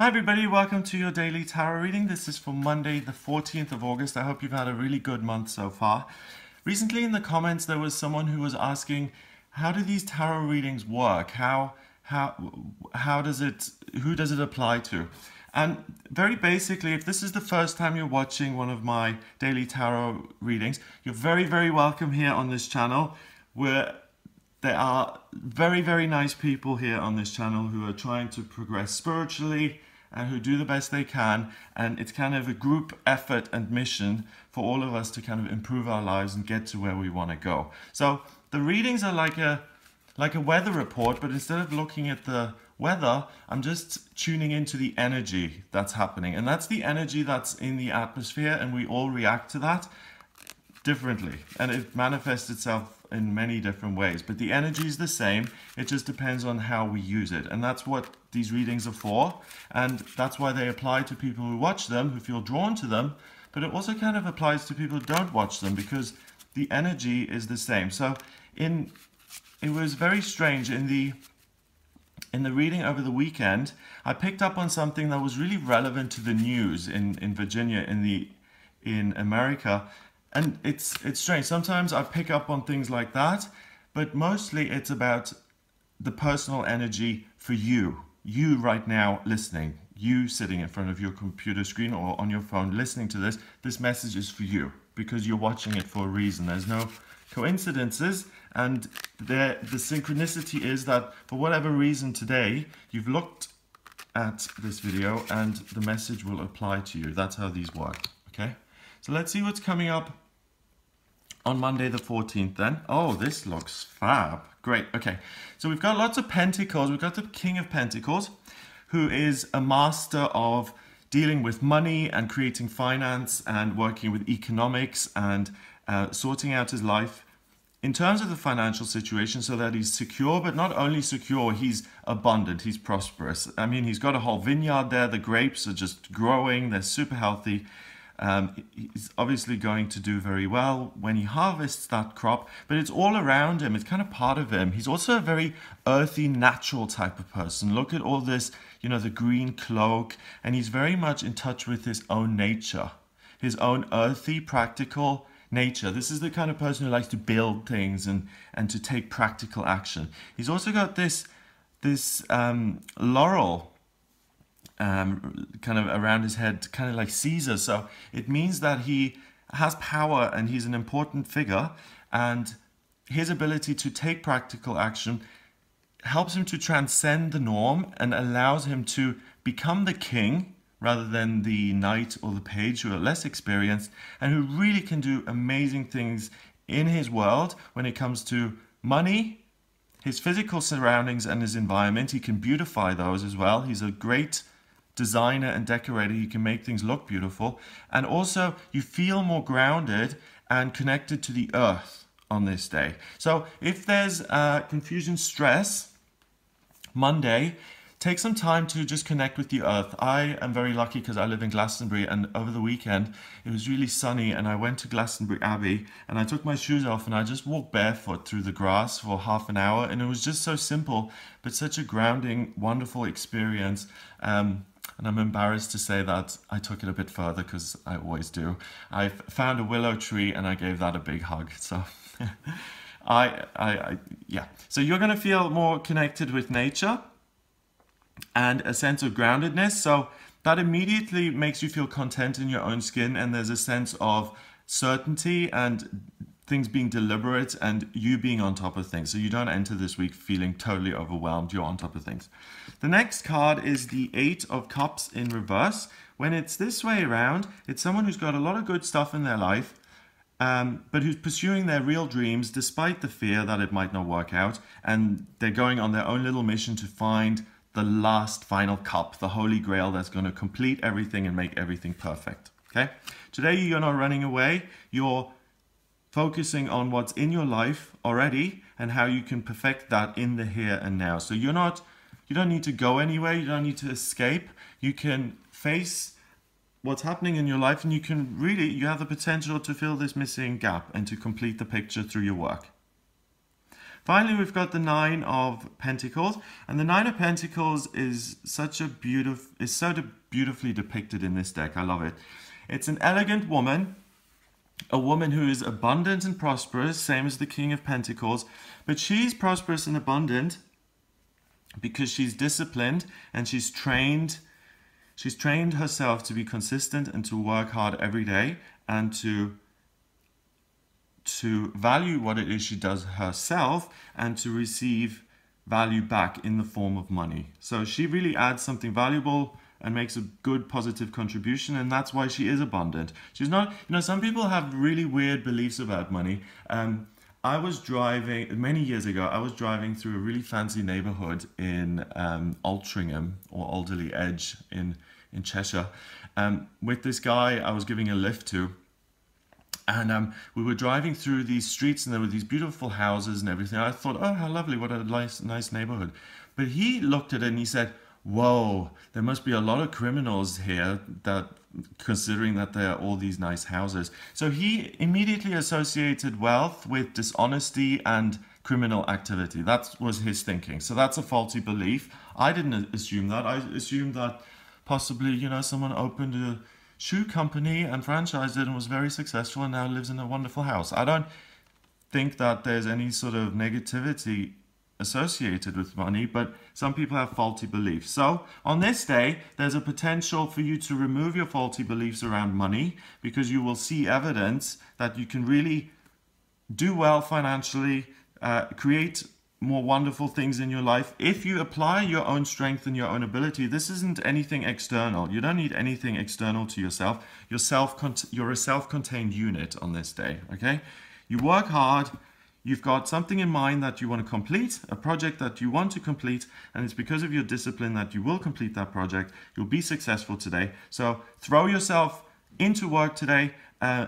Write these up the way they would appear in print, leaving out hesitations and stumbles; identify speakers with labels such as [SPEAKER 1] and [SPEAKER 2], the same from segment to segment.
[SPEAKER 1] Hi everybody, welcome to your daily tarot reading. This is for Monday the 14th of August. I hope you've had a really good month so far. Recently in the comments there was someone who was asking, how do these tarot readings work? Who does it apply to? And very basically, if this is the first time you're watching one of my daily tarot readings, you're very welcome here on this channel. There are very nice people here on this channel who are trying to progress spiritually and who do the best they can, and it's kind of a group effort and mission for all of us to kind of improve our lives and get to where we want to go. So the readings are like a weather report, but instead of looking at the weather, I'm just tuning into the energy that's happening, and that's the energy that's in the atmosphere, and we all react to that differently, and it manifests itself in many different ways, but the energy is the same. It just depends on how we use it, and that's what these readings are for, and that's why they apply to people who watch them, who feel drawn to them, but it also kind of applies to people who don't watch them because the energy is the same. So it was very strange in the reading over the weekend. I picked up on something that was really relevant to the news in Virginia, in America. And it's strange. Sometimes I pick up on things like that, but mostly it's about the personal energy for you. You right now listening, you sitting in front of your computer screen or on your phone listening to this. This message is for you because you're watching it for a reason. There's no coincidences, and the synchronicity is that for whatever reason today, you've looked at this video and the message will apply to you. That's how these work, okay? So let's see what's coming up on Monday the 14th then. Oh, this looks fab. Great. Okay. So we've got lots of pentacles. We've got the King of Pentacles, who is a master of dealing with money and creating finance and working with economics and sorting out his life in terms of the financial situation so that he's secure, but not only secure, he's abundant, he's prosperous. I mean, he's got a whole vineyard there. The grapes are just growing. They're super healthy. He's obviously going to do very well when he harvests that crop, but it's all around him. It's kind of part of him. He's also a very earthy, natural type of person. Look at all this, you know, the green cloak, and he's very much in touch with his own nature, his own earthy, practical nature. This is the kind of person who likes to build things and to take practical action. He's also got this laurel kind of around his head, kind of like Caesar. So it means that he has power and he's an important figure, and his ability to take practical action helps him to transcend the norm and allows him to become the king rather than the knight or the page, who are less experienced and who really can do amazing things in his world when it comes to money, his physical surroundings and his environment. He can beautify those as well. He's a great designer and decorator. He can make things look beautiful, and also you feel more grounded and connected to the earth on this day. So if there's confusion, stress, Monday, take some time to just connect with the earth. I am very lucky because I live in Glastonbury, and over the weekend it was really sunny, and I went to Glastonbury Abbey and I took my shoes off and I just walked barefoot through the grass for half an hour, and it was just so simple but such a grounding, wonderful experience. And I'm embarrassed to say that I took it a bit further, because I always do. I found a willow tree and I gave that a big hug. So yeah. So you're going to feel more connected with nature and a sense of groundedness. So that immediately makes you feel content in your own skin, and there's a sense of certainty and things being deliberate and you being on top of things. So you don't enter this week feeling totally overwhelmed. You're on top of things. The next card is the Eight of Cups in reverse. When it's this way around, it's someone who's got a lot of good stuff in their life, but who's pursuing their real dreams despite the fear that it might not work out. And they're going on their own little mission to find the last final cup, the holy grail that's going to complete everything and make everything perfect. Okay? Today you're not running away. You're focusing on what's in your life already and how you can perfect that in the here and now. So you don't need to go anywhere. You don't need to escape. You can face what's happening in your life, and you have the potential to fill this missing gap and to complete the picture through your work. Finally, we've got the Nine of Pentacles, and the Nine of Pentacles is so beautifully depicted in this deck. I love it. It's an elegant woman, a woman who is abundant and prosperous, same as the King of Pentacles, but she's prosperous and abundant because she's disciplined and she's trained herself to be consistent and to work hard every day and to value what it is she does herself and to receive value back in the form of money. So she really adds something valuable and makes a good positive contribution, and that's why she is abundant. She's not, some people have really weird beliefs about money. I was driving, many years ago, I was driving through a really fancy neighborhood in Altrincham, or Alderley Edge in Cheshire, with this guy I was giving a lift to. And we were driving through these streets and there were these beautiful houses and everything. I thought, oh, how lovely, what a nice neighborhood. But he looked at it and he said, whoa, there must be a lot of criminals here, that considering that there are all these nice houses. So he immediately associated wealth with dishonesty and criminal activity. That was his thinking. So that's a faulty belief. I didn't assume that. I assumed that possibly, someone opened a shoe company and franchised it and was very successful and now lives in a wonderful house. I don't think that there's any sort of negativity associated with money, but some people have faulty beliefs. So on this day, there's a potential for you to remove your faulty beliefs around money, because you will see evidence that you can really do well financially, create more wonderful things in your life if you apply your own strength and your own ability. This isn't anything external. You don't need anything external to yourself. You're a self-contained unit on this day, okay? You work hard. You've got something in mind that you want to complete, a project that you want to complete, and it's because of your discipline that you will complete that project. You'll be successful today. So throw yourself into work today.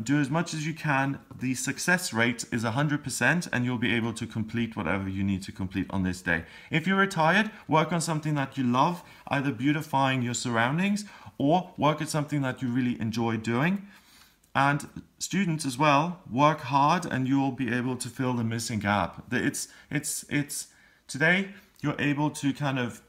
[SPEAKER 1] Do as much as you can. The success rate is 100%, and you'll be able to complete whatever you need to complete on this day. If you're retired, work on something that you love, either beautifying your surroundings or work at something that you really enjoy doing. And students as well, work hard and you will be able to fill the missing gap. It's today you're able to kind of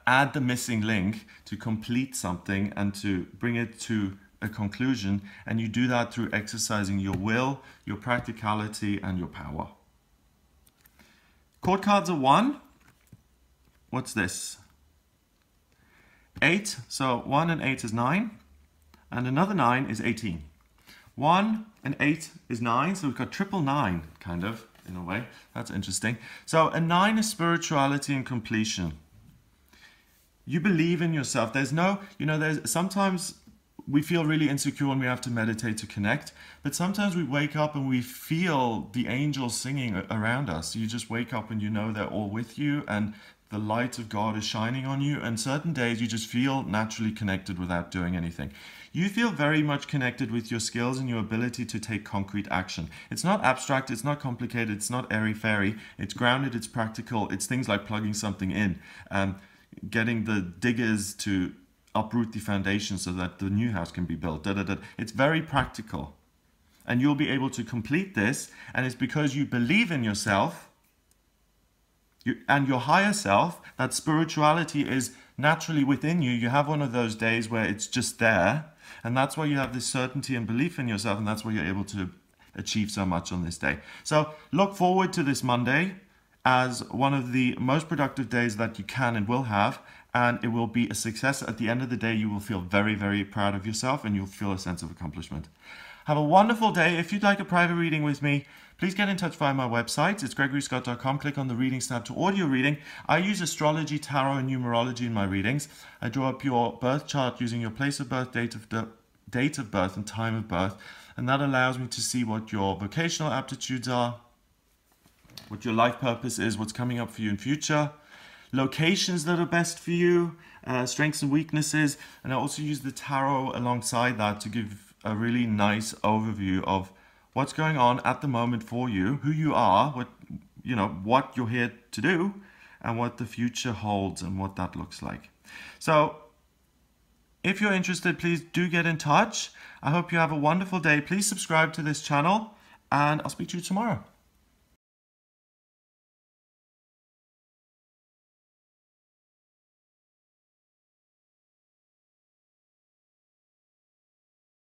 [SPEAKER 1] add the missing link to complete something and to bring it to a conclusion, and you do that through exercising your will, your practicality, and your power. Court cards are 1. What's this? 8. So 1 and 8 is 9. And another 9 is 18. 1 and 8 is 9, so we've got triple 9, kind of, in a way. That's interesting. So a 9 is spirituality and completion. You believe in yourself. There's sometimes we feel really insecure and we have to meditate to connect, but sometimes we wake up and we feel the angels singing around us. You just wake up and you know they're all with you and the light of God is shining on you, and certain days you just feel naturally connected without doing anything. You feel very much connected with your skills and your ability to take concrete action. It's not abstract, it's not complicated, it's not airy-fairy, it's grounded, it's practical. It's things like plugging something in, getting the diggers to uproot the foundation so that the new house can be built. It's very practical. And you'll be able to complete this, and it's because you believe in yourself and your higher self, that spirituality is naturally within you. You have one of those days where it's just there, and that's why you have this certainty and belief in yourself, and that's why you're able to achieve so much on this day. So look forward to this Monday as one of the most productive days that you can and will have, and it will be a success. At the end of the day, you will feel very, very proud of yourself, and you'll feel a sense of accomplishment. Have a wonderful day. If you'd like a private reading with me, please get in touch via my website. It's gregoryscott.com. Click on the Readings tab to audio reading. I use astrology, tarot, and numerology in my readings. I draw up your birth chart using your place of birth, date of birth, and time of birth. And that allows me to see what your vocational aptitudes are, what your life purpose is, what's coming up for you in future, locations that are best for you, strengths and weaknesses. And I also use the tarot alongside that to give a really nice overview of what's going on at the moment for you, who you are, what you're here to do, and what the future holds and what that looks like. So if you're interested, please do get in touch. I hope you have a wonderful day. Please subscribe to this channel, and I'll speak to you tomorrow.